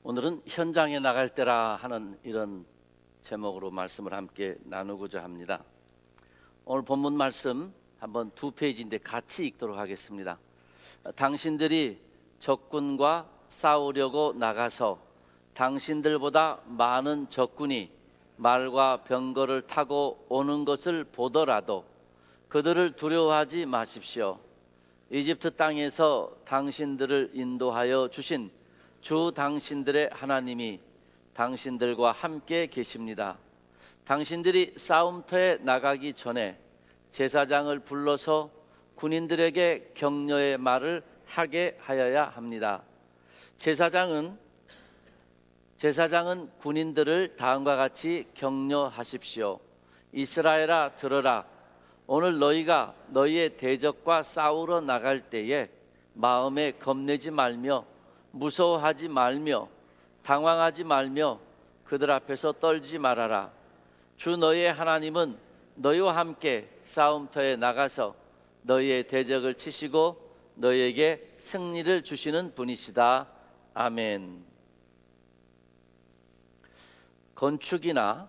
오늘은 현장에 나갈 때라 하는 이런 제목으로 말씀을 함께 나누고자 합니다. 오늘 본문 말씀 한번 2페이지인데 같이 읽도록 하겠습니다. 당신들이 적군과 싸우려고 나가서 당신들보다 많은 적군이 말과 병거를 타고 오는 것을 보더라도 그들을 두려워하지 마십시오. 이집트 땅에서 당신들을 인도하여 주신 주 당신들의 하나님이 당신들과 함께 계십니다. 당신들이 싸움터에 나가기 전에 제사장을 불러서 군인들에게 격려의 말을 하게 하여야 합니다. 제사장은 군인들을 다음과 같이 격려하십시오. 이스라엘아 들어라. 오늘 너희가 너희의 대적과 싸우러 나갈 때에 마음에 겁내지 말며 무서워하지 말며 당황하지 말며 그들 앞에서 떨지 말아라. 주 너희의 하나님은 너희와 함께 싸움터에 나가서 너희의 대적을 치시고 너희에게 승리를 주시는 분이시다. 아멘. 건축이나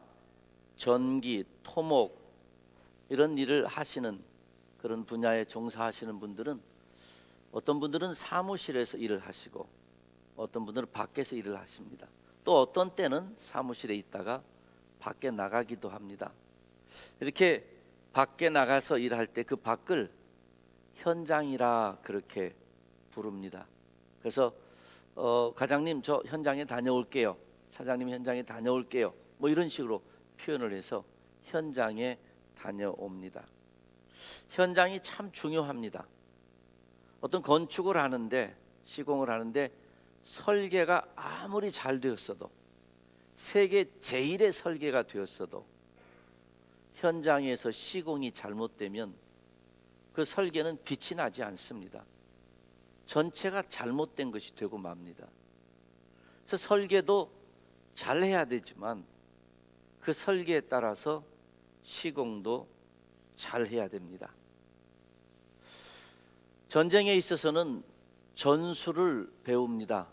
전기, 토목 이런 일을 하시는 그런 분야에 종사하시는 분들은 어떤 분들은 사무실에서 일을 하시고 어떤 분들은 밖에서 일을 하십니다. 또 어떤 때는 사무실에 있다가 밖에 나가기도 합니다. 이렇게 밖에 나가서 일할 때 그 밖을 현장이라 그렇게 부릅니다. 그래서 과장님 저 현장에 다녀올게요. 사장님 현장에 다녀올게요. 뭐 이런 식으로 표현을 해서 현장에 다녀옵니다. 현장이 참 중요합니다. 어떤 건축을 하는데 시공을 하는데 설계가 아무리 잘 되었어도 세계 제일의 설계가 되었어도 현장에서 시공이 잘못되면 그 설계는 빛이 나지 않습니다. 전체가 잘못된 것이 되고 맙니다. 그래서 설계도 잘 해야 되지만 그 설계에 따라서 시공도 잘 해야 됩니다. 전쟁에 있어서는 전술을 배웁니다.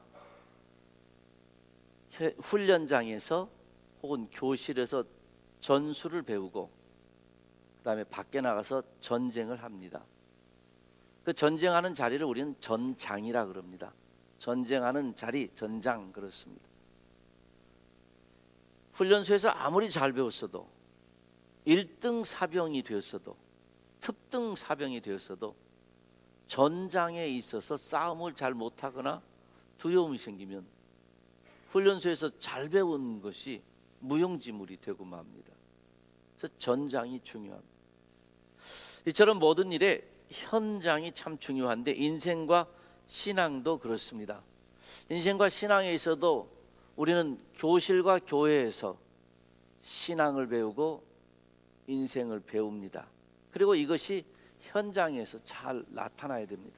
훈련장에서 혹은 교실에서 전술을 배우고 그다음에 밖에 나가서 전쟁을 합니다. 그 전쟁하는 자리를 우리는 전장이라 그럽니다. 전쟁하는 자리, 전장 그렇습니다. 훈련소에서 아무리 잘 배웠어도 1등 사병이 되었어도 특등 사병이 되었어도 전장에 있어서 싸움을 잘 못하거나 두려움이 생기면 훈련소에서 잘 배운 것이 무용지물이 되고 맙니다. 그래서 전장이 중요합니다. 이처럼 모든 일에 현장이 참 중요한데 인생과 신앙도 그렇습니다. 인생과 신앙에 있어도 우리는 교실과 교회에서 신앙을 배우고 인생을 배웁니다. 그리고 이것이 현장에서 잘 나타나야 됩니다.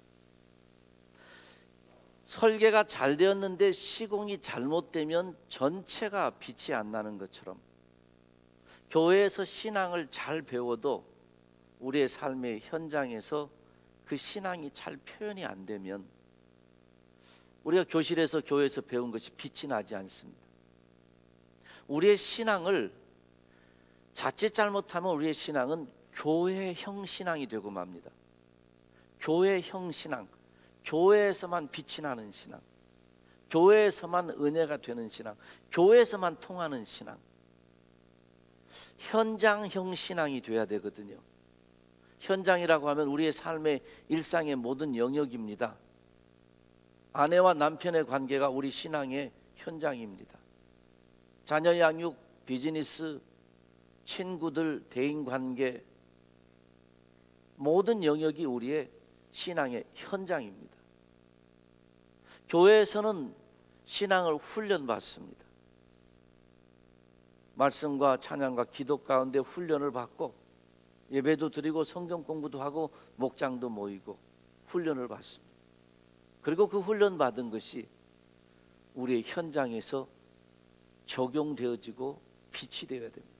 설계가 잘 되었는데 시공이 잘못되면 전체가 빛이 안 나는 것처럼 교회에서 신앙을 잘 배워도 우리의 삶의 현장에서 그 신앙이 잘 표현이 안 되면 우리가 교실에서 교회에서 배운 것이 빛이 나지 않습니다. 우리의 신앙을 자칫 잘못하면 우리의 신앙은 교회형 신앙이 되고 맙니다. 교회형 신앙, 교회에서만 빛이 나는 신앙, 교회에서만 은혜가 되는 신앙, 교회에서만 통하는 신앙, 현장형 신앙이 돼야 되거든요. 현장이라고 하면 우리의 삶의 일상의 모든 영역입니다. 아내와 남편의 관계가 우리 신앙의 현장입니다. 자녀 양육, 비즈니스, 친구들, 대인관계 모든 영역이 우리의 신앙의 현장입니다. 교회에서는 신앙을 훈련받습니다. 말씀과 찬양과 기도 가운데 훈련을 받고 예배도 드리고 성경 공부도 하고 목장도 모이고 훈련을 받습니다. 그리고 그 훈련 받은 것이 우리의 현장에서 적용되어지고 빛이 되어야 됩니다.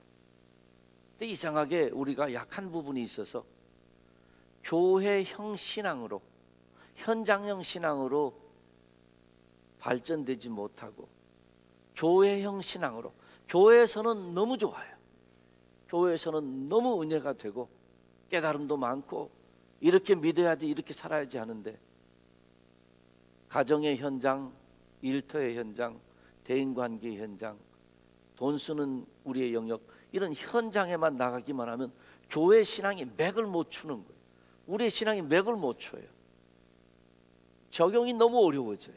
근데 이상하게 우리가 약한 부분이 있어서 교회형 신앙으로 현장형 신앙으로 발전되지 못하고 교회형 신앙으로, 교회에서는 너무 좋아요. 교회에서는 너무 은혜가 되고 깨달음도 많고 이렇게 믿어야지, 이렇게 살아야지 하는데, 가정의 현장, 일터의 현장, 대인관계의 현장, 돈 쓰는 우리의 영역, 이런 현장에만 나가기만 하면 교회 신앙이 맥을 못 추는 거예요. 우리의 신앙이 맥을 못 춰요. 적용이 너무 어려워져요.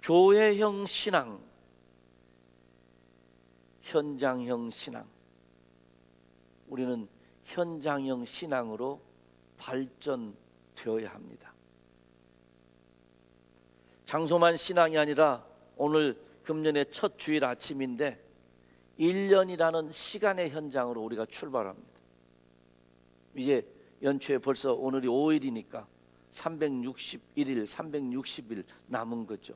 교회형 신앙, 현장형 신앙. 우리는 현장형 신앙으로 발전되어야 합니다. 장소만 신앙이 아니라 오늘 금년의 첫 주일 아침인데 1년이라는 시간의 현장으로 우리가 출발합니다. 이제 연초에 벌써 오늘이 5일이니까 361일, 360일 남은 거죠.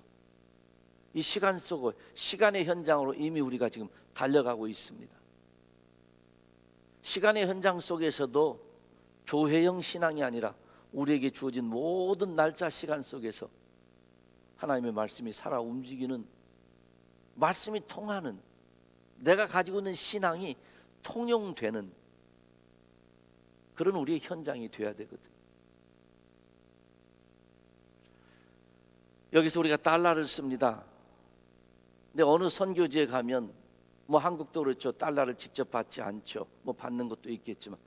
이 시간 속을, 시간의 현장으로 이미 우리가 지금 달려가고 있습니다. 시간의 현장 속에서도 교회형 신앙이 아니라 우리에게 주어진 모든 날짜 시간 속에서 하나님의 말씀이 살아 움직이는, 말씀이 통하는, 내가 가지고 있는 신앙이 통용되는 그런 우리의 현장이 되어야 되거든. 여기서 우리가 달러를 씁니다. 근데 어느 선교지에 가면, 뭐 한국도 그렇죠, 달러를 직접 받지 않죠. 뭐 받는 것도 있겠지만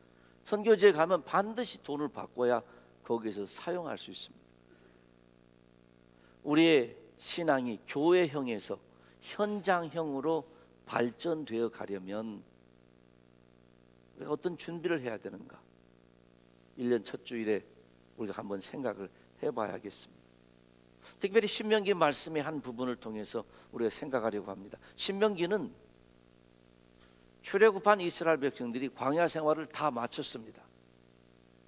선교지에 가면 반드시 돈을 받고야 거기에서 사용할 수 있습니다. 우리의 신앙이 교회형에서 현장형으로 발전되어 가려면 우리가 어떤 준비를 해야 되는가? 1년 첫 주일에 우리가 한번 생각을 해봐야겠습니다. 특별히 신명기 말씀의 한 부분을 통해서 우리가 생각하려고 합니다. 신명기는 출애굽한 이스라엘 백성들이 광야 생활을 다 마쳤습니다.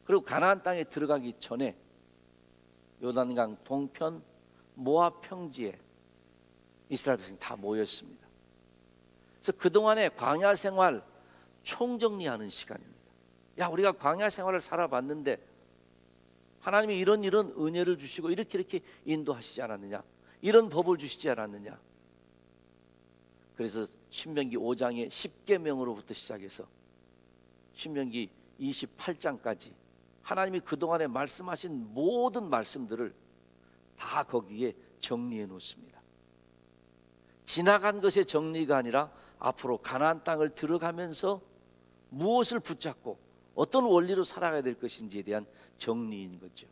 그리고 가나안 땅에 들어가기 전에 요단강 동편 모압 평지에 이스라엘 백성이 다 모였습니다. 그래서 그동안의 광야 생활 총정리하는 시간입니다. 야, 우리가 광야 생활을 살아봤는데 하나님이 이런 은혜를 주시고 이렇게 인도하시지 않았느냐, 이런 법을 주시지 않았느냐. 그래서 신명기 5장의 10계명으로부터 시작해서 신명기 28장까지 하나님이 그동안에 말씀하신 모든 말씀들을 다 거기에 정리해 놓습니다. 지나간 것의 정리가 아니라 앞으로 가나안 땅을 들어가면서 무엇을 붙잡고 어떤 원리로 살아가야 될 것인지에 대한 정리인 거죠.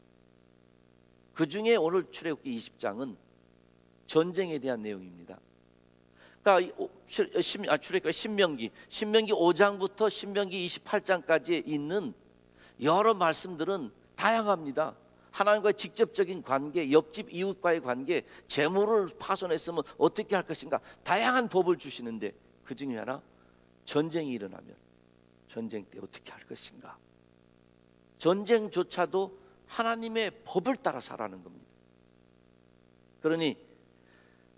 그 중에 오늘 출애굽기 20장은 전쟁에 대한 내용입니다. 그러니까 신명기 5장부터 신명기 28장까지에 있는 여러 말씀들은 다양합니다. 하나님과의 직접적인 관계, 옆집 이웃과의 관계, 재물을 파손했으면 어떻게 할 것인가, 다양한 법을 주시는데 그 중에 하나, 전쟁이 일어나면 전쟁 때 어떻게 할 것인가. 전쟁조차도 하나님의 법을 따라 살아가는 겁니다. 그러니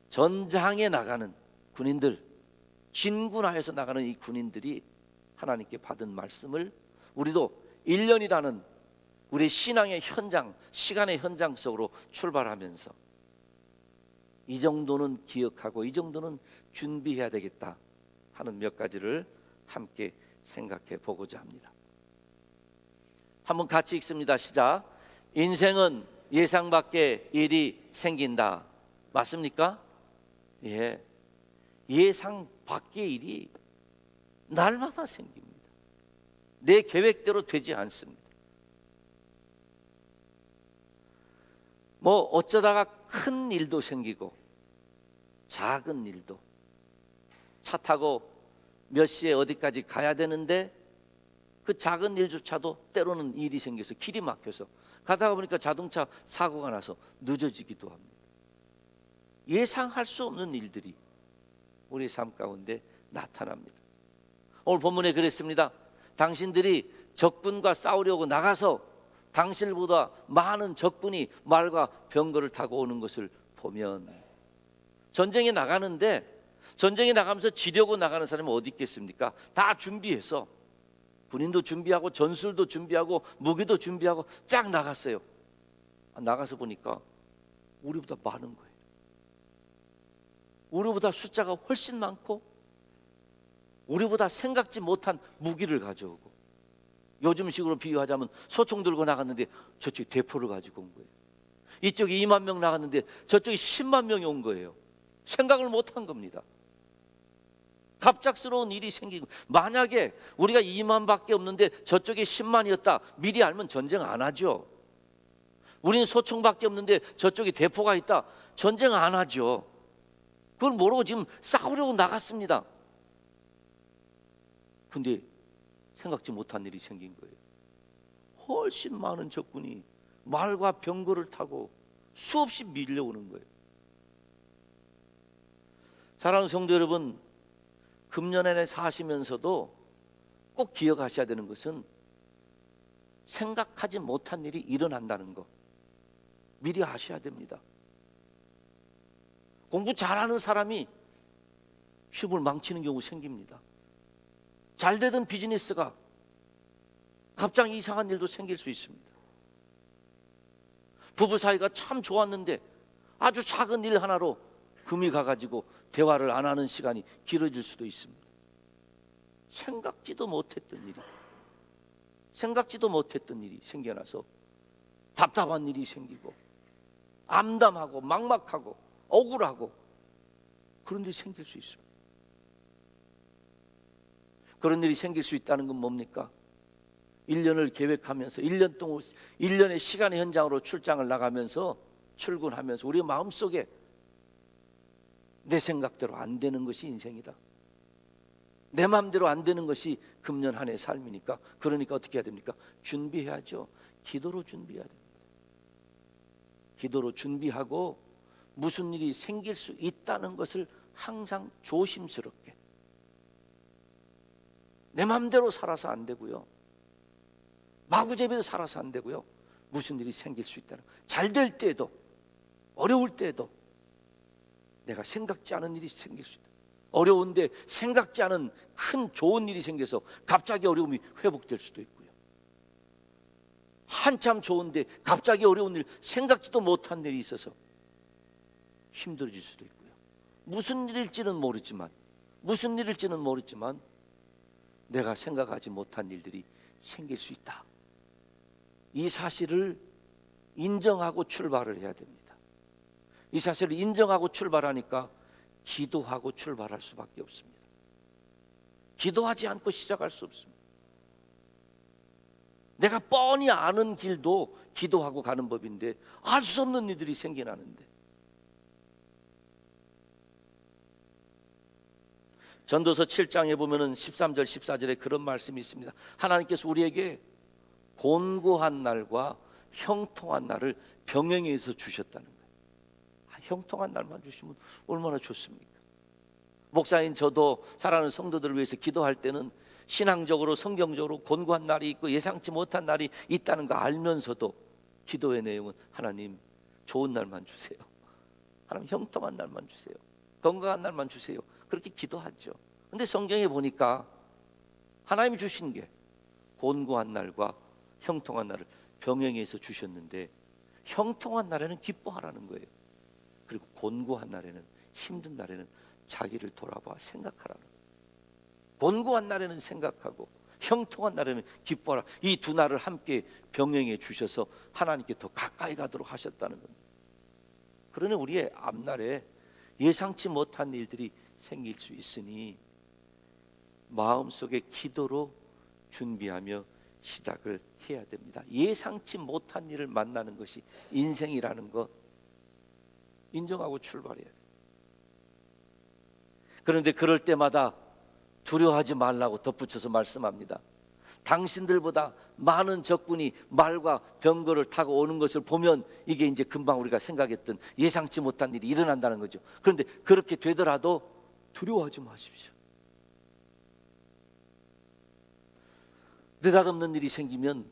전장에 나가는 군인들, 진군하여서 나가는 이 군인들이 하나님께 받은 말씀을 우리도 1년이라는 우리 신앙의 현장, 시간의 현장 속으로 출발하면서 이 정도는 기억하고 이 정도는 준비해야 되겠다 하는 몇 가지를 함께 생각해 보고자 합니다. 한번 같이 읽습니다. 시작. 인생은 예상 밖의 일이 생긴다. 맞습니까? 예. 예상 밖의 일이 날마다 생깁니다. 내 계획대로 되지 않습니다. 뭐 어쩌다가 큰 일도 생기고 작은 일도, 차 타고 몇 시에 어디까지 가야 되는데 그 작은 일조차도 때로는 일이 생겨서 길이 막혀서 가다가 보니까 자동차 사고가 나서 늦어지기도 합니다. 예상할 수 없는 일들이 우리 삶 가운데 나타납니다. 오늘 본문에 그랬습니다. 당신들이 적군과 싸우려고 나가서 당신보다 많은 적군이 말과 병거를 타고 오는 것을 보면, 전쟁에 나가는데 전쟁에 나가면서 지려고 나가는 사람이 어디 있겠습니까? 다 준비해서 군인도 준비하고 전술도 준비하고 무기도 준비하고 쫙 나갔어요. 나가서 보니까 우리보다 많은 거예요. 우리보다 숫자가 훨씬 많고 우리보다 생각지 못한 무기를 가져오고, 요즘식으로 비유하자면 소총 들고 나갔는데 저쪽이 대포를 가지고 온 거예요. 이쪽이 2만 명 나갔는데 저쪽이 10만 명이 온 거예요. 생각을 못한 겁니다. 갑작스러운 일이 생기고, 만약에 우리가 2만밖에 없는데 저쪽이 10만이었다 미리 알면 전쟁 안 하죠. 우리는 소총밖에 없는데 저쪽에 대포가 있다, 전쟁 안 하죠. 그걸 모르고 지금 싸우려고 나갔습니다. 근데 생각지 못한 일이 생긴 거예요. 훨씬 많은 적군이 말과 병거를 타고 수없이 밀려오는 거예요. 사랑하는 성도 여러분, 금년에 사시면서도 꼭 기억하셔야 되는 것은 생각하지 못한 일이 일어난다는 거 미리 아셔야 됩니다. 공부 잘하는 사람이 시험을 망치는 경우 생깁니다. 잘 되던 비즈니스가 갑자기 이상한 일도 생길 수 있습니다. 부부 사이가 참 좋았는데 아주 작은 일 하나로 금이 가가지고 대화를 안 하는 시간이 길어질 수도 있습니다. 생각지도 못했던 일이 생겨나서 답답한 일이 생기고 암담하고 막막하고 억울하고 그런 일이 생길 수 있습니다. 그런 일이 생길 수 있다는 건 뭡니까? 1년을 계획하면서 1년 동안 1년의 시간의 현장으로 출장을 나가면서 출근하면서 우리 마음속에 내 생각대로 안 되는 것이 인생이다, 내 마음대로 안 되는 것이 금년 한 해 삶이니까, 그러니까 어떻게 해야 됩니까? 준비해야죠. 기도로 준비해야 됩니다. 기도로 준비하고 무슨 일이 생길 수 있다는 것을 항상 조심스럽게, 내 마음대로 살아서 안 되고요, 마구잡이로 살아서 안 되고요, 무슨 일이 생길 수 있다는, 잘 될 때에도 어려울 때에도 내가 생각지 않은 일이 생길 수 있다. 어려운데 생각지 않은 큰 좋은 일이 생겨서 갑자기 어려움이 회복될 수도 있고요, 한참 좋은데 갑자기 어려운 일, 생각지도 못한 일이 있어서 힘들어질 수도 있고요. 무슨 일일지는 모르지만 내가 생각하지 못한 일들이 생길 수 있다. 이 사실을 인정하고 출발을 해야 됩니다. 이 사실을 인정하고 출발하니까 기도하고 출발할 수밖에 없습니다. 기도하지 않고 시작할 수 없습니다. 내가 뻔히 아는 길도 기도하고 가는 법인데 알 수 없는 일들이 생겨나는데, 전도서 7장에 보면은 13절 14절에 그런 말씀이 있습니다. 하나님께서 우리에게 곤고한 날과 형통한 날을 병행해서 주셨다는 거예요. 형통한 날만 주시면 얼마나 좋습니까? 목사인 저도 사랑하는 성도들을 위해서 기도할 때는 신앙적으로 성경적으로 곤고한 날이 있고 예상치 못한 날이 있다는 거 알면서도 기도의 내용은 하나님 좋은 날만 주세요, 하나님 형통한 날만 주세요, 건강한 날만 주세요, 그렇게 기도하죠. 근데 성경에 보니까 하나님이 주신 게 곤고한 날과 형통한 날을 병행해서 주셨는데, 형통한 날에는 기뻐하라는 거예요. 그리고 곤고한 날에는, 힘든 날에는 자기를 돌아봐 생각하라는 거예요. 곤고한 날에는 생각하고 형통한 날에는 기뻐하라. 이 두 날을 함께 병행해 주셔서 하나님께 더 가까이 가도록 하셨다는 겁니다. 그러니 우리의 앞날에 예상치 못한 일들이 생길 수 있으니 마음속에 기도로 준비하며 시작을 해야 됩니다. 예상치 못한 일을 만나는 것이 인생이라는 것 인정하고 출발해야 돼요. 그런데 그럴 때마다 두려워하지 말라고 덧붙여서 말씀합니다. 당신들보다 많은 적군이 말과 병거를 타고 오는 것을 보면 이게 이제 금방 우리가 생각했던 예상치 못한 일이 일어난다는 거죠. 그런데 그렇게 되더라도 두려워하지 마십시오. 느닷없는 일이 생기면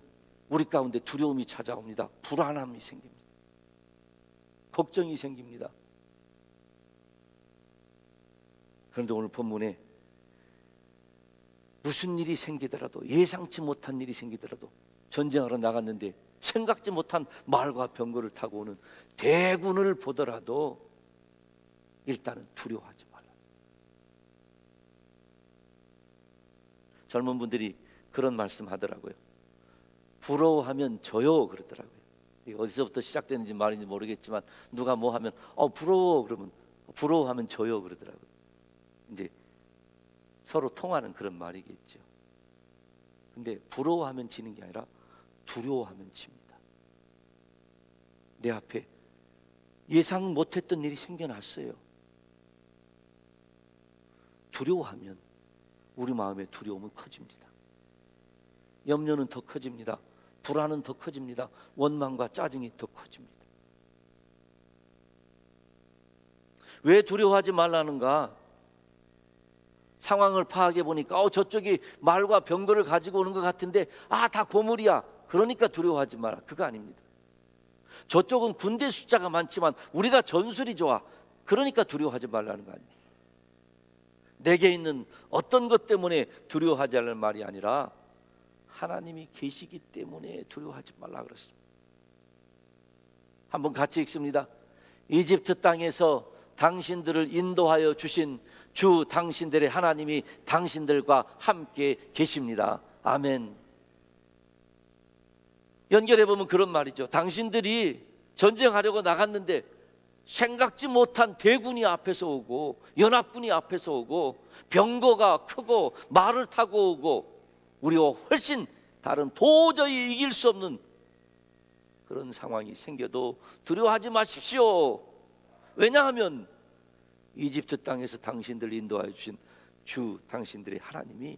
우리 가운데 두려움이 찾아옵니다. 불안함이 생깁니다. 걱정이 생깁니다. 그런데 오늘 본문에 무슨 일이 생기더라도, 예상치 못한 일이 생기더라도, 전쟁하러 나갔는데 생각지 못한 말과 병거를 타고 오는 대군을 보더라도 일단은 두려워하지 말라. 젊은 분들이 그런 말씀 하더라고요. 부러워하면 져요 그러더라고요. 이게 어디서부터 시작되는지 말인지 모르겠지만 누가 뭐 하면 부러워 그러면 부러워하면 져요 그러더라고요. 이제 서로 통하는 그런 말이겠죠. 근데 부러워하면 지는 게 아니라 두려워하면 집니다. 내 앞에 예상 못했던 일이 생겨났어요. 두려워하면 우리 마음의 두려움은 커집니다. 염려는 더 커집니다. 불안은 더 커집니다. 원망과 짜증이 더 커집니다. 왜 두려워하지 말라는가? 상황을 파악해 보니까 저쪽이 말과 병거를 가지고 오는 것 같은데 다 고물이야. 그러니까 두려워하지 마라. 그거 아닙니다. 저쪽은 군대 숫자가 많지만 우리가 전술이 좋아. 그러니까 두려워하지 말라는 거 아닙니까? 내게 있는 어떤 것 때문에 두려워하지 않을 말이 아니라 하나님이 계시기 때문에 두려워하지 말라 그랬습니다. 한번 같이 읽습니다. 이집트 땅에서 당신들을 인도하여 주신 주 당신들의 하나님이 당신들과 함께 계십니다. 아멘. 연결해 보면 그런 말이죠. 당신들이 전쟁하려고 나갔는데 생각지 못한 대군이 앞에서 오고 연합군이 앞에서 오고 병거가 크고 말을 타고 오고 우리와 훨씬 다른 도저히 이길 수 없는 그런 상황이 생겨도 두려워하지 마십시오. 왜냐하면 이집트 땅에서 당신들을 인도하여 주신 주 당신들의 하나님이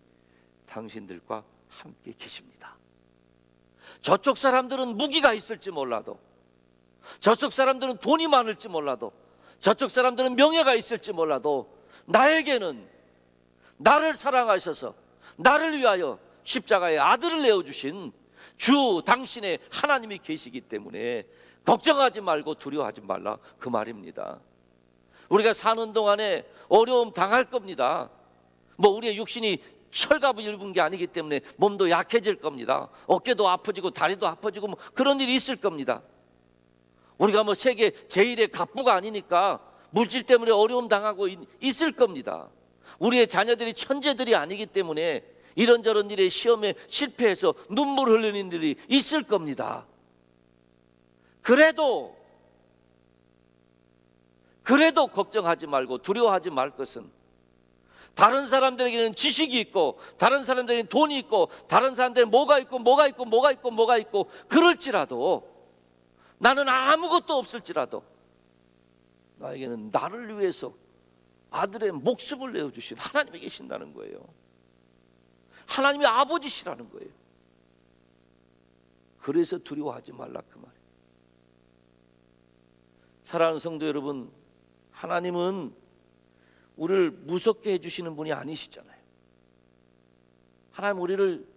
당신들과 함께 계십니다. 저쪽 사람들은 무기가 있을지 몰라도, 저쪽 사람들은 돈이 많을지 몰라도, 저쪽 사람들은 명예가 있을지 몰라도 나에게는 나를 사랑하셔서 나를 위하여 십자가에 아들을 내어주신 주 당신의 하나님이 계시기 때문에 걱정하지 말고 두려워하지 말라 그 말입니다. 우리가 사는 동안에 어려움 당할 겁니다. 우리의 육신이 철갑을 입은 게 아니기 때문에 몸도 약해질 겁니다. 어깨도 아파지고 다리도 아파지고 그런 일이 있을 겁니다. 우리가 세계 제일의 갑부가 아니니까 물질 때문에 어려움 당하고 있을 겁니다. 우리의 자녀들이 천재들이 아니기 때문에 이런저런 일에 시험에 실패해서 눈물 흘리는 일이 있을 겁니다. 그래도 걱정하지 말고 두려워하지 말 것은 다른 사람들에게는 지식이 있고 다른 사람들에게는 돈이 있고 다른 사람들에게는 뭐가 있고 그럴지라도 나는 아무것도 없을지라도 나에게는 나를 위해서 아들의 목숨을 내어주신 하나님이 계신다는 거예요. 하나님이 아버지시라는 거예요. 그래서 두려워하지 말라 그 말이에요. 사랑하는 성도 여러분, 하나님은 우리를 무섭게 해주시는 분이 아니시잖아요. 하나님 우리를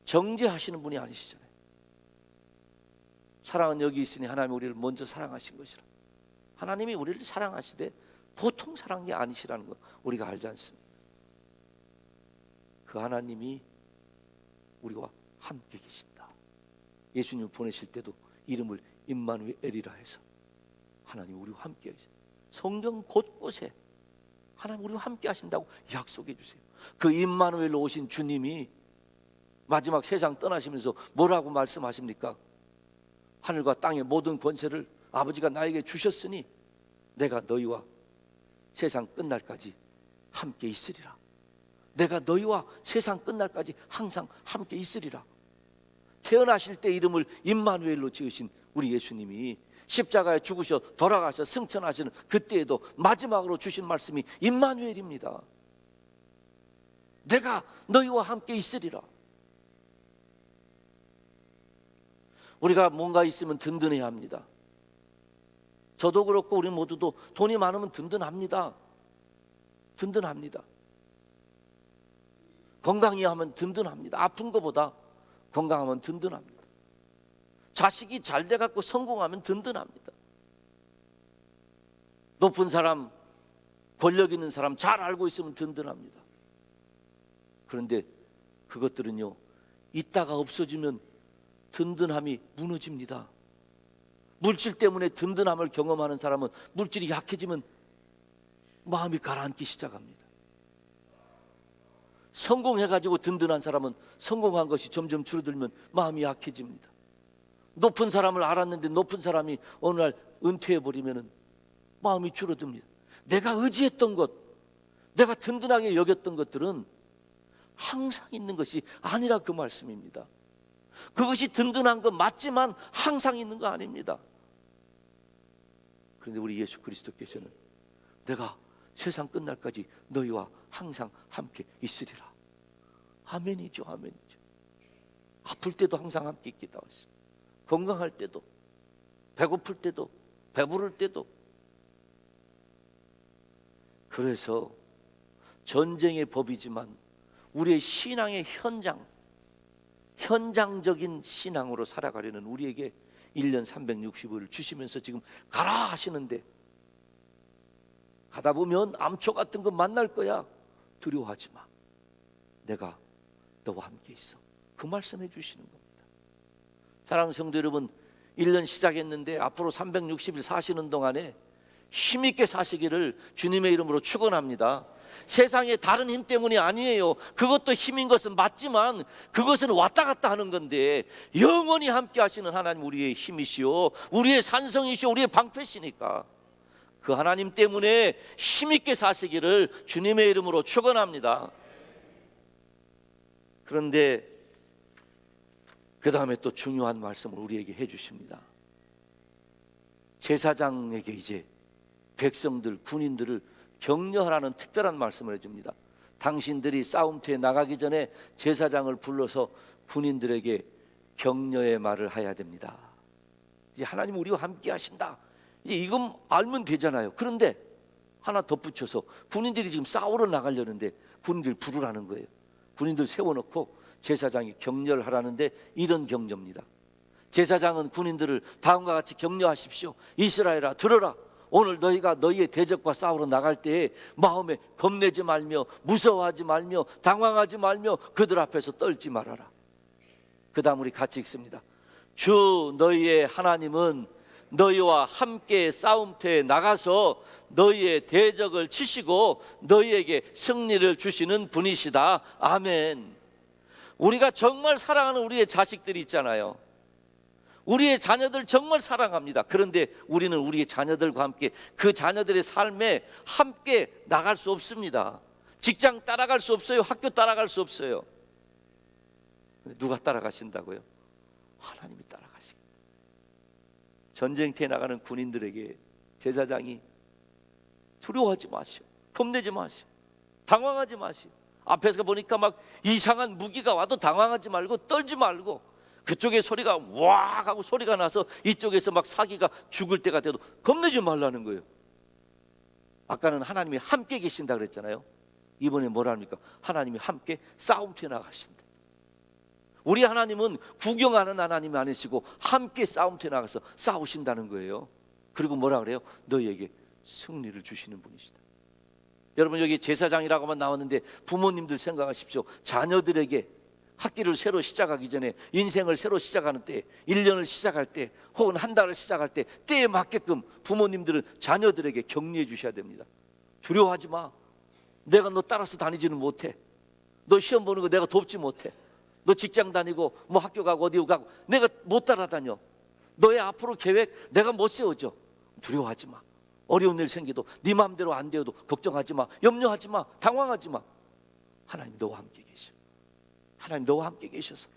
정죄하시는 분이 아니시잖아요. 사랑은 여기 있으니 하나님이 우리를 먼저 사랑하신 것이라. 하나님이 우리를 사랑하시되 보통 사랑이 아니시라는 거 우리가 알지 않습니까? 그 하나님이 우리와 함께 계신다. 예수님을 보내실 때도 이름을 임마누엘이라 해서 하나님 우리와 함께 하신다. 성경 곳곳에 하나님 우리와 함께 하신다고 약속해 주세요. 그 임마누엘로 오신 주님이 마지막 세상 떠나시면서 뭐라고 말씀하십니까? 하늘과 땅의 모든 권세를 아버지가 나에게 주셨으니 내가 너희와 세상 끝날까지 함께 있으리라. 내가 너희와 세상 끝날까지 항상 함께 있으리라. 태어나실 때 이름을 임마누엘로 지으신 우리 예수님이 십자가에 죽으셔 돌아가셔 승천하시는 그때에도 마지막으로 주신 말씀이 임마누엘입니다. 내가 너희와 함께 있으리라. 우리가 뭔가 있으면 든든해야 합니다. 저도 그렇고 우리 모두도 돈이 많으면 든든합니다. 든든합니다. 건강히 하면 든든합니다. 아픈 것보다 건강하면 든든합니다. 자식이 잘 돼갖고 성공하면 든든합니다. 높은 사람, 권력 있는 사람 잘 알고 있으면 든든합니다. 그런데 그것들은요, 있다가 없어지면 든든함이 무너집니다. 물질 때문에 든든함을 경험하는 사람은 물질이 약해지면 마음이 가라앉기 시작합니다. 성공해가지고 든든한 사람은 성공한 것이 점점 줄어들면 마음이 약해집니다. 높은 사람을 알았는데 높은 사람이 어느 날 은퇴해버리면 마음이 줄어듭니다. 내가 의지했던 것, 내가 든든하게 여겼던 것들은 항상 있는 것이 아니라 그 말씀입니다. 그것이 든든한 건 맞지만 항상 있는 거 아닙니다. 그런데 우리 예수 그리스도께서는 내가 세상 끝날까지 너희와 항상 함께 있으리라. 아멘이죠, 아멘이죠. 아플 때도 항상 함께 있겠다 했어요. 건강할 때도, 배고플 때도, 배부를 때도. 그래서 전쟁의 법이지만 우리의 신앙의 현장적인 신앙으로 살아가려는 우리에게 1년 365일 주시면서 지금 가라 하시는데, 가다 보면 암초 같은 거 만날 거야. 두려워하지 마. 내가 너와 함께 있어. 그 말씀해 주시는 겁니다. 사랑하는 성도 여러분, 1년 시작했는데 앞으로 360일 사시는 동안에 힘있게 사시기를 주님의 이름으로 축원합니다. 세상의 다른 힘 때문이 아니에요. 그것도 힘인 것은 맞지만 그것은 왔다 갔다 하는 건데, 영원히 함께 하시는 하나님 우리의 힘이시오, 우리의 산성이시오, 우리의 방패시니까 그 하나님 때문에 힘있게 사시기를 주님의 이름으로 축원합니다. 그런데 그 다음에 또 중요한 말씀을 우리에게 해주십니다. 제사장에게 이제 백성들, 군인들을 격려하라는 특별한 말씀을 해줍니다. 당신들이 싸움터에 나가기 전에 제사장을 불러서 군인들에게 격려의 말을 해야 됩니다. 이제 하나님 우리와 함께 하신다, 이제 이건 알면 되잖아요. 그런데 하나 덧붙여서 군인들이 지금 싸우러 나가려는데 군인들 부르라는 거예요. 군인들 세워놓고 제사장이 격려를 하라는데 이런 격려입니다. 제사장은 군인들을 다음과 같이 격려하십시오. 이스라엘아, 들어라. 오늘 너희가 너희의 대적과 싸우러 나갈 때에 마음에 겁내지 말며 무서워하지 말며 당황하지 말며 그들 앞에서 떨지 말아라. 그 다음 우리 같이 읽습니다. 주 너희의 하나님은 너희와 함께 싸움터에 나가서 너희의 대적을 치시고 너희에게 승리를 주시는 분이시다. 아멘. 우리가 정말 사랑하는 우리의 자식들이 있잖아요. 우리의 자녀들 정말 사랑합니다. 그런데 우리는 우리의 자녀들과 함께 그 자녀들의 삶에 함께 나갈 수 없습니다. 직장 따라갈 수 없어요. 학교 따라갈 수 없어요. 누가 따라가신다고요? 하나님이 따라가십니다. 전쟁터에 나가는 군인들에게 제사장이 두려워하지 마시오, 겁내지 마시오, 당황하지 마시오. 앞에서 보니까 막 이상한 무기가 와도 당황하지 말고 떨지 말고, 그쪽에 소리가 와 하고 소리가 나서 이쪽에서 막 사기가 죽을 때가 돼도 겁내지 말라는 거예요. 아까는 하나님이 함께 계신다 그랬잖아요. 이번에 뭐라 합니까? 하나님이 함께 싸움터에 나가신다. 우리 하나님은 구경하는 하나님이 아니시고 함께 싸움터에 나가서 싸우신다는 거예요. 그리고 뭐라 그래요? 너희에게 승리를 주시는 분이시다. 여러분, 여기 제사장이라고만 나왔는데 부모님들 생각하십시오. 자녀들에게 학기를 새로 시작하기 전에, 인생을 새로 시작하는 때, 1년을 시작할 때, 혹은 한 달을 시작할 때, 때에 맞게끔 부모님들은 자녀들에게 격려해 주셔야 됩니다. 두려워하지 마. 내가 너 따라서 다니지는 못해. 너 시험 보는 거 내가 돕지 못해. 너 직장 다니고 뭐 학교 가고 어디 가고 내가 못 따라다녀. 너의 앞으로 계획 내가 못 세워줘. 두려워하지 마. 어려운 일 생겨도 네 마음대로 안 되어도 걱정하지 마. 염려하지 마. 당황하지 마. 하나님 너와 함께 계셔. 하나님 너와 함께 계셔서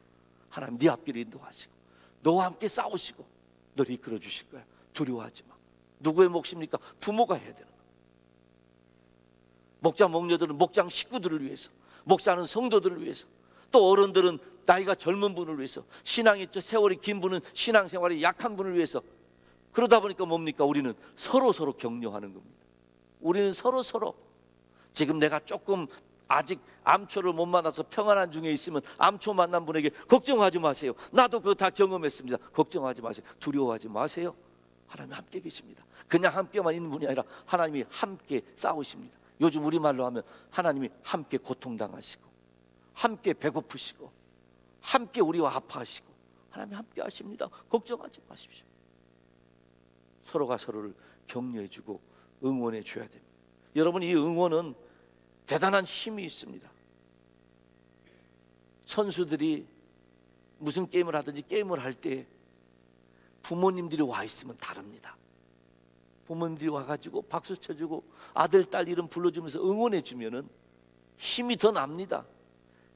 하나님 네 앞길을 인도하시고 너와 함께 싸우시고 너를 이끌어 주실 거야. 두려워하지 마. 누구의 몫입니까? 부모가 해야 되는 거야. 목자 목녀들은 목장 식구들을 위해서, 목사는 성도들을 위해서, 또 어른들은 나이가 젊은 분을 위해서, 신앙이 세월이 긴 분은 신앙생활이 약한 분을 위해서. 그러다 보니까 뭡니까? 우리는 서로 격려하는 겁니다. 우리는 서로 지금 내가 조금 아직 암초를 못 만나서 평안한 중에 있으면 암초 만난 분에게 걱정하지 마세요. 나도 그거 다 경험했습니다. 걱정하지 마세요. 두려워하지 마세요. 하나님 함께 계십니다. 그냥 함께만 있는 분이 아니라 하나님이 함께 싸우십니다. 요즘 우리말로 하면 하나님이 함께 고통당하시고 함께 배고프시고 함께 우리와 아파하시고 하나님이 함께 하십니다. 걱정하지 마십시오. 서로가 서로를 격려해주고 응원해 줘야 됩니다. 여러분, 이 응원은 대단한 힘이 있습니다. 선수들이 무슨 게임을 하든지 게임을 할 때 부모님들이 와 있으면 다릅니다. 부모님들이 와가지고 박수 쳐주고 아들, 딸 이름 불러주면서 응원해 주면은 힘이 더 납니다.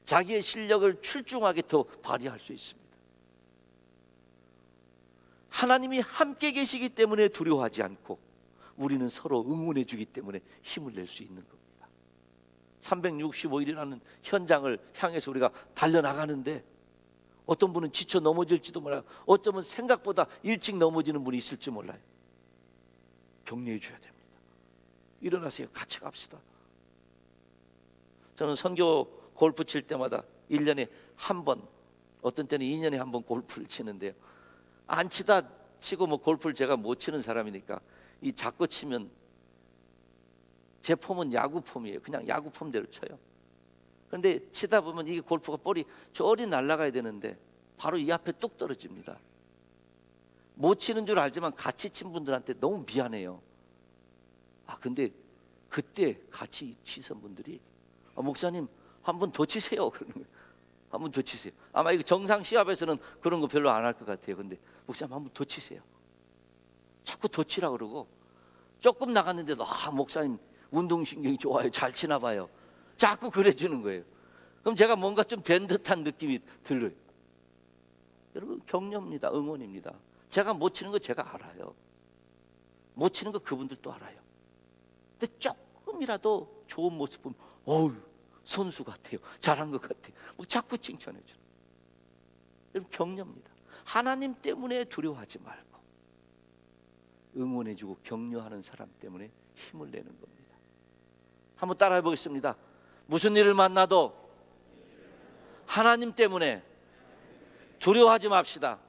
자기의 실력을 출중하게 더 발휘할 수 있습니다. 하나님이 함께 계시기 때문에 두려워하지 않고 우리는 서로 응원해 주기 때문에 힘을 낼 수 있는 겁니다. 365일이라는 현장을 향해서 우리가 달려나가는데 어떤 분은 지쳐 넘어질지도 몰라요. 어쩌면 생각보다 일찍 넘어지는 분이 있을지 몰라요. 격려해 줘야 됩니다. 일어나세요. 같이 갑시다. 저는 선교 골프 칠 때마다 1년에 한 번, 어떤 때는 2년에 한 번 골프를 치는데요. 안 치다 치고 뭐 골프를 제가 못 치는 사람이니까 이 자꾸 치면 제 폼은 야구 폼이에요. 그냥 야구 폼대로 쳐요. 그런데 치다 보면 이게 골프가 볼이 저리 날아가야 되는데 바로 이 앞에 뚝 떨어집니다. 못 치는 줄 알지만 같이 친 분들한테 너무 미안해요. 근데 그때 같이 치선 분들이 목사님 한 번 더 치세요 그러는 거예요. 한 번 더 치세요. 아마 이거 정상 시합에서는 그런 거 별로 안 할 것 같아요. 근데 목사님 한 번 더 치세요. 자꾸 더 치라 그러고 조금 나갔는데도 목사님 운동신경이 좋아요. 잘 치나 봐요. 자꾸 그래 주는 거예요. 그럼 제가 뭔가 좀 된 듯한 느낌이 들어요. 여러분, 격려입니다. 응원입니다. 제가 못 치는 거 제가 알아요. 못 치는 거 그분들도 알아요. 근데 조금이라도 좋은 모습 보면 어우, 선수 같아요. 잘한 것 같아요. 자꾸 칭찬해 줘요. 여러분, 격려입니다. 하나님 때문에 두려워하지 말고 응원해주고 격려하는 사람 때문에 힘을 내는 겁니다. 한번 따라해 보겠습니다. 무슨 일을 만나도 하나님 때문에 두려워하지 맙시다.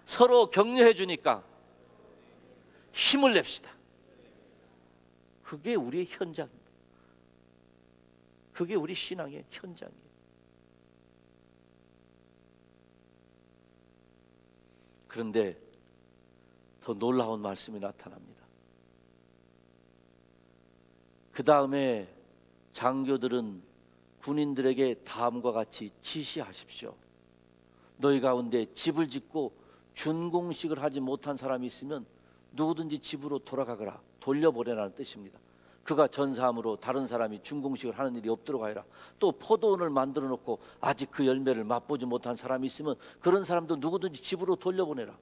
서로 격려해 주니까 힘을 냅시다. 그게 우리의 현장입니다. 그게 우리 신앙의 현장이에요. 그런데 더 놀라운 말씀이 나타납니다. 그 다음에 장교들은 군인들에게 다음과 같이 지시하십시오. 너희 가운데 집을 짓고 준공식을 하지 못한 사람이 있으면 누구든지 집으로 돌아가거라, 돌려보내라는 뜻입니다. 그가 전사함으로 다른 사람이 준공식을 하는 일이 없도록 하여라. 또 포도원을 만들어 놓고 아직 그 열매를 맛보지 못한 사람이 있으면 그런 사람도 누구든지 집으로 돌려보내라.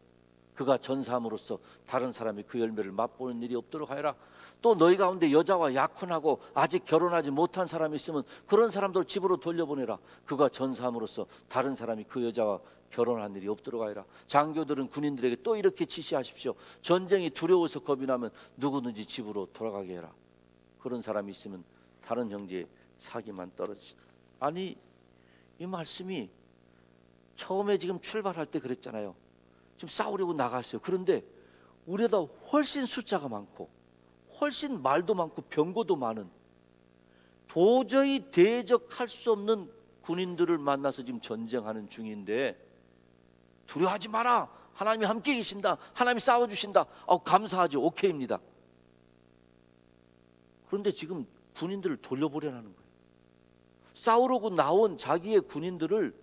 그가 전사함으로써 다른 사람이 그 열매를 맛보는 일이 없도록 하여라. 또 너희 가운데 여자와 약혼하고 아직 결혼하지 못한 사람이 있으면 그런 사람들 집으로 돌려보내라. 그가 전사함으로써 다른 사람이 그 여자와 결혼한 일이 없도록 하여라. 장교들은 군인들에게 또 이렇게 지시하십시오. 전쟁이 두려워서 겁이 나면 누구든지 집으로 돌아가게 해라. 그런 사람이 있으면 다른 형제의 사기만 떨어지다. 아니, 이 말씀이 처음에 지금 출발할 때 그랬잖아요. 지금 싸우려고 나갔어요. 그런데 우리보다 훨씬 숫자가 많고 훨씬 말도 많고 병거도 많은, 도저히 대적할 수 없는 군인들을 만나서 지금 전쟁하는 중인데 두려워하지 마라. 하나님이 함께 계신다. 하나님이 싸워주신다. 감사하죠. 오케이입니다. 그런데 지금 군인들을 돌려보내라는 거예요. 싸우려고 나온 자기의 군인들을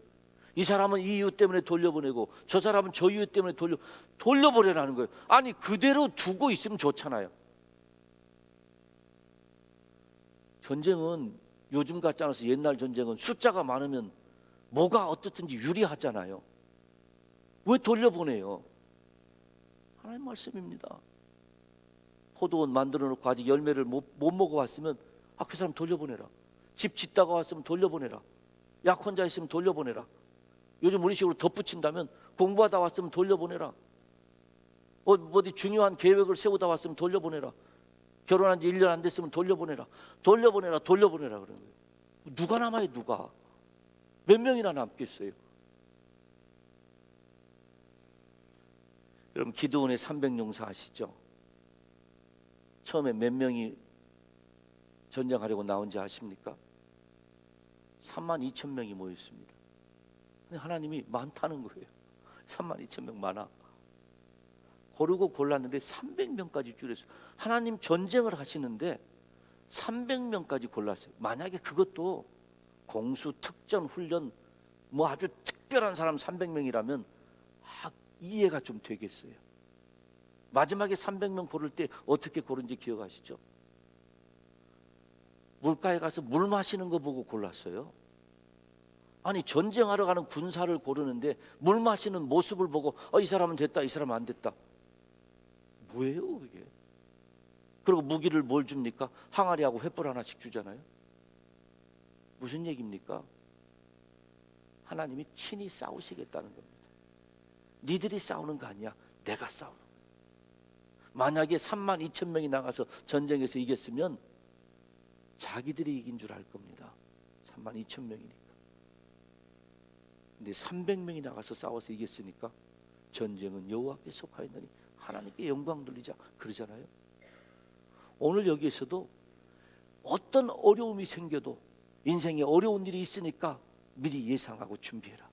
이 사람은 이 이유 때문에 돌려보내고 저 사람은 저 이유 때문에 돌려보내라는 거예요. 아니, 그대로 두고 있으면 좋잖아요. 전쟁은 요즘 같지 않아서 옛날 전쟁은 숫자가 많으면 뭐가 어떻든지 유리하잖아요. 왜 돌려보내요? 하나님 말씀입니다. 포도원 만들어 놓고 아직 열매를 못 먹어왔으면 그 사람 돌려보내라. 집 짓다가 왔으면 돌려보내라. 약혼자 있으면 돌려보내라. 요즘 우리식으로 덧붙인다면 공부하다 왔으면 돌려보내라. 어디 중요한 계획을 세우다 왔으면 돌려보내라. 결혼한 지 1년 안 됐으면 돌려보내라. 돌려보내라 그러는 거예요. 누가 남아요? 누가? 몇 명이나 남겠어요? 여러분, 기드온의 300용사 아시죠? 처음에 몇 명이 전쟁하려고 나온지 아십니까? 32,000명이 모였습니다. 근데 하나님이 많다는 거예요. 32,000명 많아. 고르고 골랐는데 300명까지 줄였어요. 하나님 전쟁을 하시는데 300명까지 골랐어요. 만약에 그것도 공수, 특전, 훈련 뭐 아주 특별한 사람 300명이라면 이해가 좀 되겠어요. 마지막에 300명 고를 때 어떻게 고른지 기억하시죠? 물가에 가서 물 마시는 거 보고 골랐어요. 아니 전쟁하러 가는 군사를 고르는데 물 마시는 모습을 보고 이 사람은 됐다, 이 사람은 안 됐다. 뭐예요 그게? 그리고 무기를 뭘 줍니까? 항아리하고 횃불 하나씩 주잖아요. 무슨 얘기입니까? 하나님이 친히 싸우시겠다는 겁니다. 니들이 싸우는 거 아니야. 내가 싸우는 거야. 만약에 32,000명이 나가서 전쟁에서 이겼으면 자기들이 이긴 줄 알 겁니다. 32,000명이니까. 근데 300명이 나가서 싸워서 이겼으니까 전쟁은 여호와께 속하였느니 하나님께 영광 돌리자 그러잖아요. 오늘 여기에서도 어떤 어려움이 생겨도 인생에 어려운 일이 있으니까 미리 예상하고 준비해라.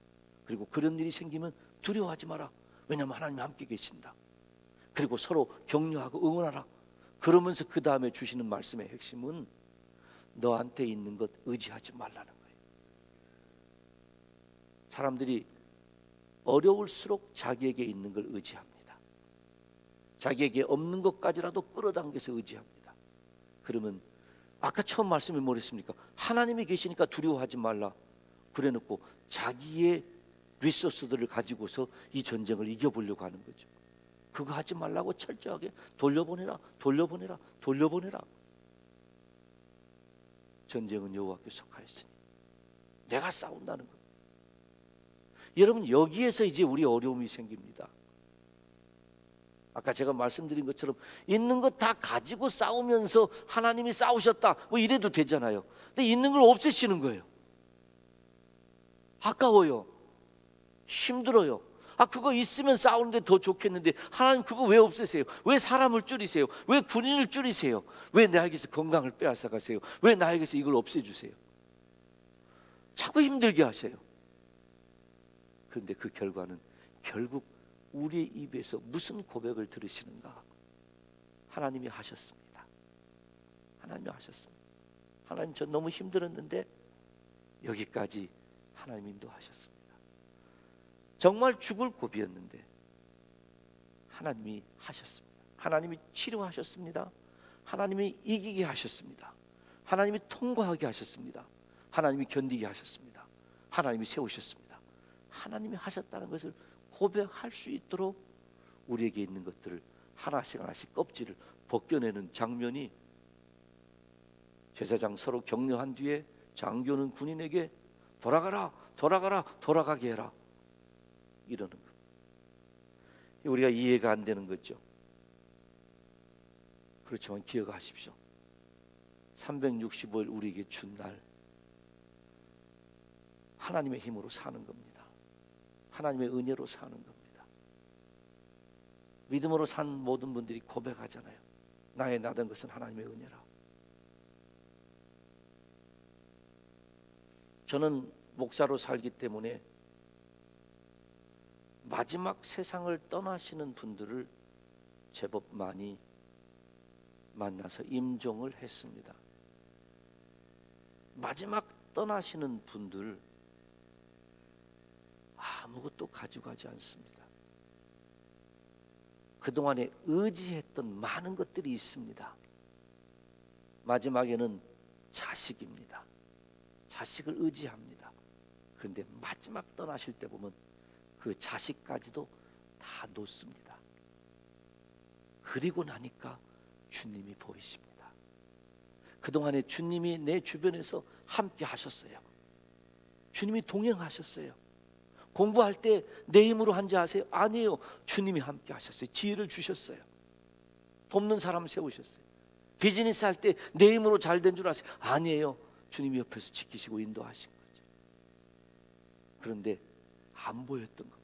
그리고 그런 일이 생기면 두려워하지 마라. 왜냐하면 하나님이 함께 계신다. 그리고 서로 격려하고 응원하라. 그러면서 그 다음에 주시는 말씀의 핵심은 너한테 있는 것 의지하지 말라는 거예요. 사람들이 어려울수록 자기에게 있는 걸 의지합니다. 자기에게 없는 것까지라도 끌어당겨서 의지합니다. 그러면 아까 처음 말씀이 뭐랬습니까? 하나님이 계시니까 두려워하지 말라. 그래놓고 자기의 리소스들을 가지고서 이 전쟁을 이겨보려고 하는 거죠. 그거 하지 말라고 철저하게 돌려보내라. 전쟁은 여호와께 속하였으니 내가 싸운다는 것. 여러분 여기에서 이제 우리 어려움이 생깁니다. 아까 제가 말씀드린 것처럼 있는 것 다 가지고 싸우면서 하나님이 싸우셨다 뭐 이래도 되잖아요. 근데 있는 걸 없애시는 거예요. 아까워요. 힘들어요. 그거 있으면 싸우는데 더 좋겠는데 하나님 그거 왜 없애세요? 왜 사람을 줄이세요? 왜 군인을 줄이세요? 왜 나에게서 건강을 빼앗아 가세요? 왜 나에게서 이걸 없애주세요? 자꾸 힘들게 하세요. 그런데 그 결과는 결국 우리의 입에서 무슨 고백을 들으시는가? 하나님이 하셨습니다. 하나님이 하셨습니다. 하나님 저 너무 힘들었는데 여기까지 하나님 인도하셨습니다. 정말 죽을 고비였는데 하나님이 하셨습니다. 하나님이 치료하셨습니다. 하나님이 이기게 하셨습니다. 하나님이 통과하게 하셨습니다. 하나님이 견디게 하셨습니다. 하나님이 세우셨습니다. 하나님이 하셨다는 것을 고백할 수 있도록 우리에게 있는 것들을 하나씩 하나씩 껍질을 벗겨내는 장면이 제사장 서로 격려한 뒤에 장교는 군인에게 돌아가게 해라 이러는 것. 우리가 이해가 안 되는 거죠. 그렇지만 기억하십시오. 365일 우리에게 준 날 하나님의 힘으로 사는 겁니다. 하나님의 은혜로 사는 겁니다. 믿음으로 산 모든 분들이 고백하잖아요. 나의 나된 것은 하나님의 은혜라. 저는 목사로 살기 때문에 마지막 세상을 떠나시는 분들을 제법 많이 만나서 임종을 했습니다. 마지막 떠나시는 분들 아무것도 가지고 가지 않습니다. 그동안에 의지했던 많은 것들이 있습니다. 마지막에는 자식입니다. 자식을 의지합니다. 그런데 마지막 떠나실 때 보면 그 자식까지도 다 놓습니다. 그리고 나니까 주님이 보이십니다. 그동안에 주님이 내 주변에서 함께 하셨어요. 주님이 동행하셨어요. 공부할 때 내 힘으로 한지 아세요? 아니에요. 주님이 함께 하셨어요. 지혜를 주셨어요. 돕는 사람 세우셨어요. 비즈니스 할 때 내 힘으로 잘 된 줄 아세요? 아니에요. 주님이 옆에서 지키시고 인도하신 거죠. 그런데 안 보였던 겁니다.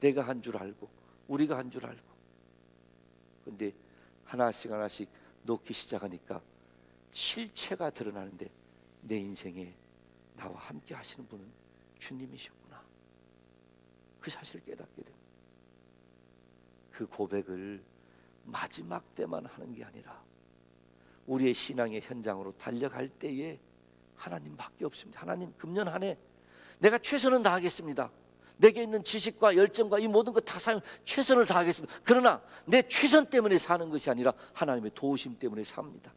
내가 한 줄 알고 우리가 한 줄 알고. 그런데 하나씩 하나씩 놓기 시작하니까 실체가 드러나는데 내 인생에 나와 함께 하시는 분은 주님이셨구나. 그 사실을 깨닫게 됩니다. 그 고백을 마지막 때만 하는 게 아니라 우리의 신앙의 현장으로 달려갈 때에 하나님밖에 없습니다. 하나님, 금년 한 해 내가 최선을 다하겠습니다. 내게 있는 지식과 열정과 이 모든 것 다 사용, 최선을 다하겠습니다. 그러나 내 최선 때문에 사는 것이 아니라 하나님의 도우심 때문에 삽니다.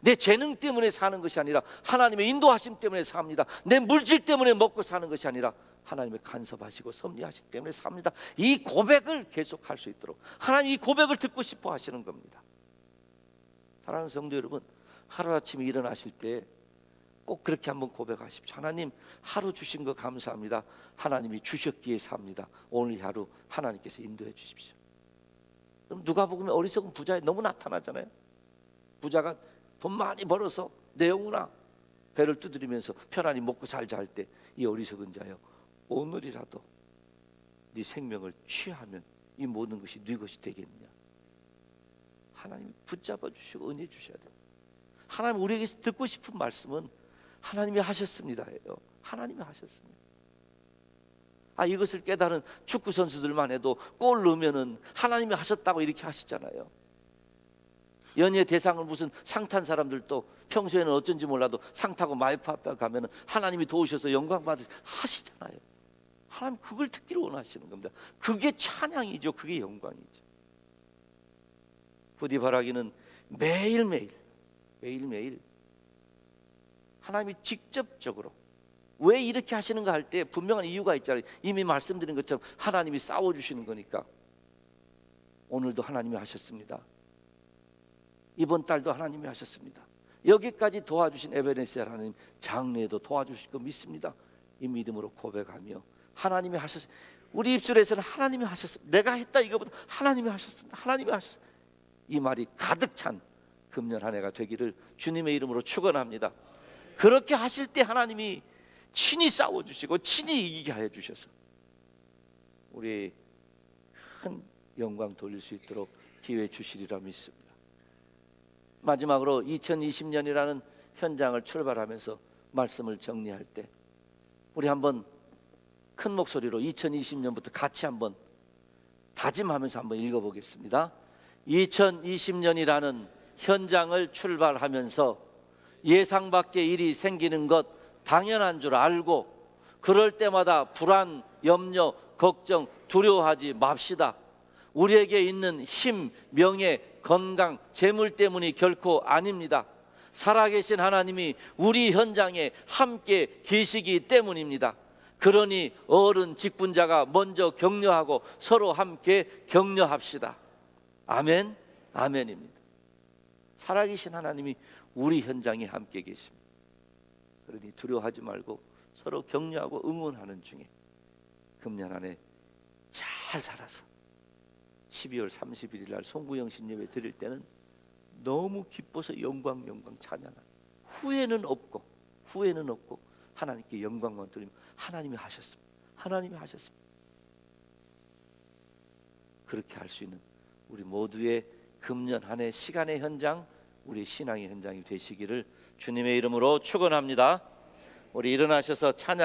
내 재능 때문에 사는 것이 아니라 하나님의 인도하심 때문에 삽니다. 내 물질 때문에 먹고 사는 것이 아니라 하나님의 간섭하시고 섭리하심 때문에 삽니다. 이 고백을 계속할 수 있도록 하나님 이 고백을 듣고 싶어 하시는 겁니다. 사랑하는 성도 여러분, 하루아침에 일어나실 때 꼭 그렇게 한번 고백하십시오. 하나님, 하루 주신 거 감사합니다. 하나님이 주셨기에 삽니다. 오늘 하루 하나님께서 인도해 주십시오. 그럼 누가복음에 어리석은 부자에 너무 나타나잖아요. 부자가 돈 많이 벌어서 내 영혼아 배를 두드리면서 편안히 먹고 살자 할 때 이 어리석은 자여, 오늘이라도 네 생명을 취하면 이 모든 것이 네 것이 되겠느냐. 하나님이 붙잡아 주시고 은혜 주셔야 돼요. 하나님 우리에게 듣고 싶은 말씀은 하나님이 하셨습니다예요. 하나님이 하셨습니다. 이것을 깨달은 축구 선수들만 해도 골 넣으면은 하나님이 하셨다고 이렇게 하시잖아요. 연예 대상을 무슨 상 탄 사람들도 평소에는 어쩐지 몰라도 상 타고 마이크 앞에 가면은 하나님이 도우셔서 영광 받으시 하시잖아요. 하나님 그걸 듣기를 원하시는 겁니다. 그게 찬양이죠. 그게 영광이죠. 부디 바라기는 매일매일 하나님이 직접적으로 왜 이렇게 하시는가 할 때 분명한 이유가 있잖아요. 이미 말씀드린 것처럼 하나님이 싸워주시는 거니까. 오늘도 하나님이 하셨습니다. 이번 달도 하나님이 하셨습니다. 여기까지 도와주신 에베네셀 하나님, 장래에도 도와주실 거 믿습니다. 이 믿음으로 고백하며 하나님이 하셨습니다. 우리 입술에서는 하나님이 하셨습니다. 내가 했다 이거보다 하나님이 하셨습니다. 하나님이 하셨습니다. 이 말이 가득 찬 금년 한 해가 되기를 주님의 이름으로 축원합니다. 그렇게 하실 때 하나님이 친히 싸워주시고 친히 이기게 하여 주셔서 우리 큰 영광 돌릴 수 있도록 기회 주시리라 믿습니다. 마지막으로 2020년이라는 현장을 출발하면서 말씀을 정리할 때 우리 한번 큰 목소리로 2020년부터 같이 한번 다짐하면서 한번 읽어보겠습니다. 2020년이라는 현장을 출발하면서 예상 밖의 일이 생기는 것 당연한 줄 알고 그럴 때마다 불안, 염려, 걱정, 두려워하지 맙시다. 우리에게 있는 힘, 명예, 건강, 재물 때문이 결코 아닙니다. 살아계신 하나님이 우리 현장에 함께 계시기 때문입니다. 그러니 어른 직분자가 먼저 격려하고 서로 함께 격려합시다. 아멘, 아멘입니다. 살아계신 하나님이 우리 현장에 함께 계십니다. 그러니 두려워하지 말고 서로 격려하고 응원하는 중에 금년 안에 잘 살아서 12월 31일 날 송구영신 예배 드릴 때는 너무 기뻐서 영광 찬양하는 후회는 없고 하나님께 영광만 드리며 하나님이 하셨습니다. 하나님이 하셨습니다. 그렇게 할 수 있는 우리 모두의 금년 한 해 시간의 현장, 우리 신앙의 현장이 되시기를 주님의 이름으로 축원합니다. 우리 일어나셔서 찬양